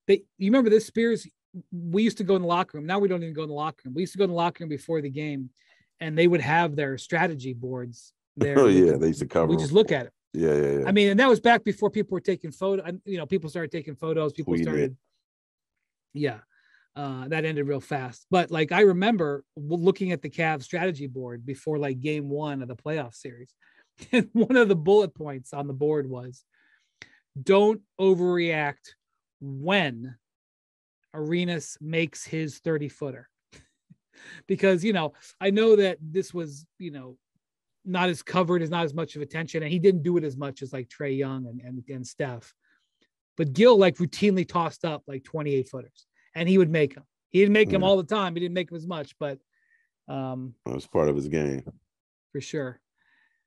You remember this, Spears? We used to go in the locker room. Now we don't even go in the locker room. We used to go in the locker room before the game, and they would have their strategy boards there. Oh yeah, they used to cover. We just look at it. Yeah. I mean, and that was back before people were taking photos. People started taking photos. People started. Yeah, that ended real fast. But like I remember looking at the Cavs strategy board before like game 1 of the playoff series, and one of the bullet points on the board was, "Don't overreact when Arenas makes his 30-footer." Because, I know that this was, not as covered, as not as much of attention. And he didn't do it as much as like Trae Young and Steph. But Gil like routinely tossed up like 28 footers, and he would make them. He didn't make them all the time. He didn't make them as much, but that was part of his game. For sure.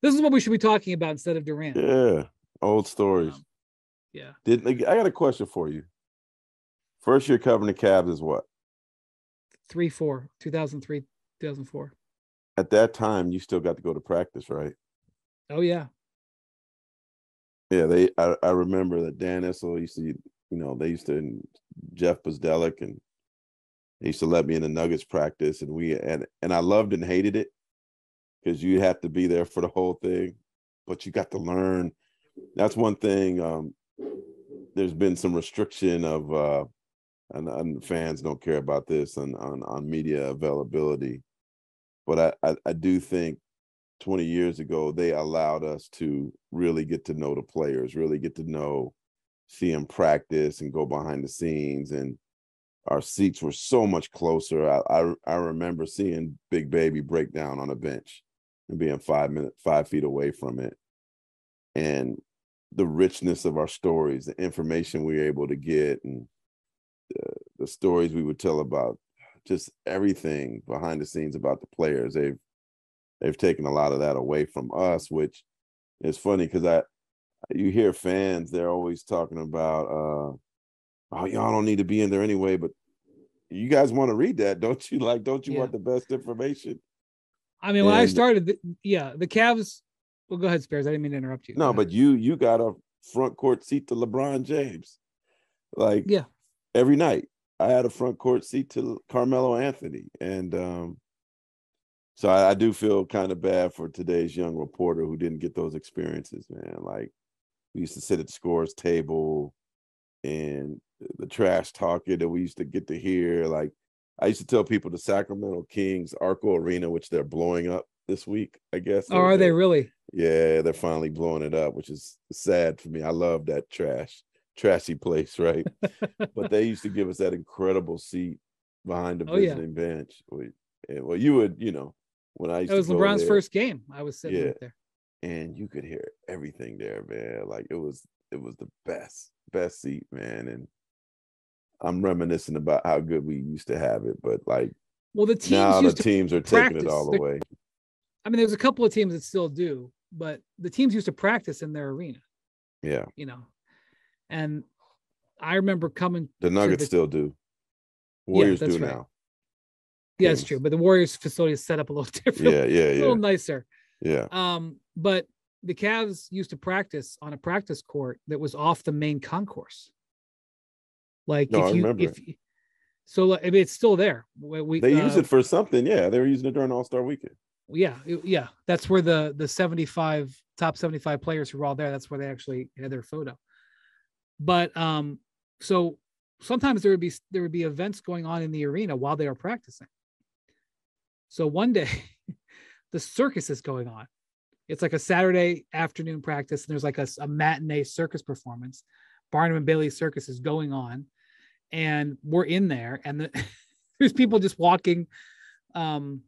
This is what we should be talking about instead of Durant. Yeah. Old stories. Yeah. I got a question for you. First year covering the Cavs is what? 2003, 2004. At that time, you still got to go to practice, right? Oh yeah. Yeah, I remember that Dan Issel used to, Jeff Bzdelic, and they used to let me in the Nuggets practice, and I loved and hated it because you had to be there for the whole thing, but you got to learn. That's one thing. There's been some restriction of, and fans don't care about this on media availability, but I do think 20 years ago, they allowed us to really get to know the players, really get to see them practice and go behind the scenes. And our seats were so much closer. I remember seeing Big Baby break down on a bench and being 5 feet away from it. And the richness of our stories, the information we were able to get, and the stories we would tell about just everything behind the scenes about the players. They've taken a lot of that away from us, which is funny because you hear fans, they're always talking about, oh, y'all don't need to be in there anyway, but you guys want to read that, don't you? Like, don't you want the best information? I mean, when I started, the Cavs. Well, go ahead, Spears. I didn't mean to interrupt you. No, but you got a front court seat to LeBron James, every night. I had a front court seat to Carmelo Anthony, and so I do feel kind of bad for today's young reporter who didn't get those experiences, man. Like, we used to sit at the scores table, and the trash talking that we used to get to hear. Like, I used to tell people the Sacramento Kings Arco Arena, which they're blowing up this week, I guess. Oh, are they really? Yeah, they're finally blowing it up, which is sad for me. I love that trashy place, right? But they used to give us that incredible seat behind the visiting bench. Well, you would, when I used to go there. It was LeBron's first game. I was sitting right there. And you could hear everything there, man. Like, it was the best seat, man. And I'm reminiscing about how good we used to have it, but like, well, the teams now the teams are taking it all away. I mean, there's a couple of teams that still do, but the teams used to practice in their arena. Yeah. And I remember coming. The Nuggets still do. Warriors do now. Yeah, it's true. But the Warriors facility is set up a little different. Yeah. A little nicer. Yeah. But the Cavs used to practice on a practice court that was off the main concourse. Like, I remember. So I mean, it's still there. They use it for something. Yeah, they were using it during All-Star Weekend. Yeah. That's where the top 75 players who were all there. That's where they actually had their photo. But so sometimes there would be events going on in the arena while they were practicing. So one day, the circus is going on. It's like a Saturday afternoon practice, and there's like a matinee circus performance. Barnum and Bailey Circus is going on, and we're in there, and there's people just walking. And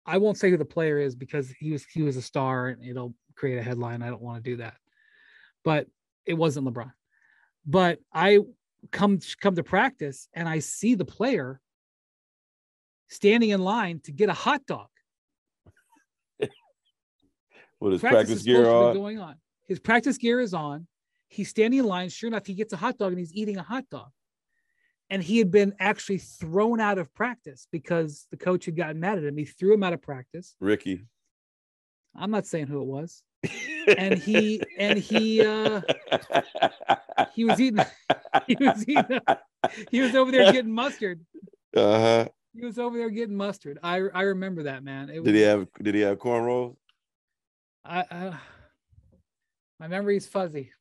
I won't say who the player is because he was a star, and it'll create a headline. I don't want to do that, but it wasn't LeBron. But I come to practice, and I see the player standing in line to get a hot dog. With his practice gear on. Going on. His practice gear is on. He's standing in line. Sure enough, he gets a hot dog, and he's eating a hot dog. And he had been actually thrown out of practice because the coach had gotten mad at him. He threw him out of practice. Ricky. I'm not saying who it was. and he was eating he was over there getting mustard. Uh-huh. He was over there getting mustard. I remember that, man. Did he have cornrows? My memory's fuzzy.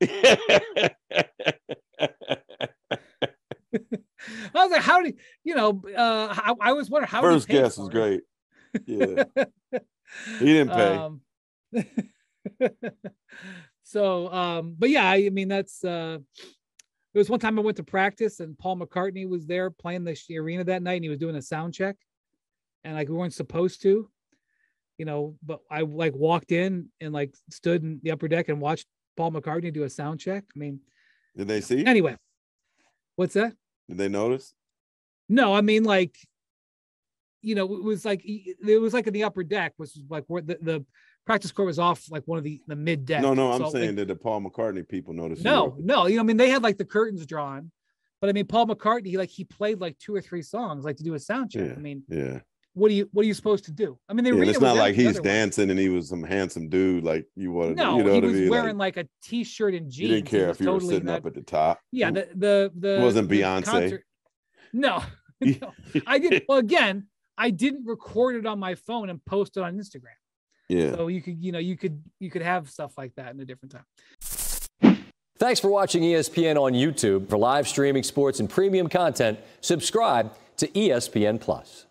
I was like, how did I was wondering how first guess was great. Yeah. He didn't pay. But yeah, I mean, that's there was one time I went to practice and Paul McCartney was there playing the arena that night and he was doing a sound check and like we weren't supposed to, but I like walked in and like stood in the upper deck and watched Paul McCartney do a sound check. I mean, did they see? Anyway, what's that? Did they notice? No, I mean, like, it was like in the upper deck, which was like where the practice court was off like one of the mid deck. No, I'm saying did the Paul McCartney people notice? No, I mean, they had like the curtains drawn, but I mean, Paul McCartney, he played like 2 or 3 songs, like to do a sound check. Yeah, I mean, yeah. What are you supposed to do? I mean, it's not like he's dancing and he was some handsome dude like you wanted. No, he was wearing like a t-shirt and jeans. He didn't care if you were sitting up at the top. Yeah, it wasn't Beyonce. No, I didn't. Well, again, I didn't record it on my phone and post it on Instagram. Yeah. So you could have stuff like that in a different time. Thanks for watching ESPN on YouTube. For live streaming sports and premium content, subscribe to ESPN Plus.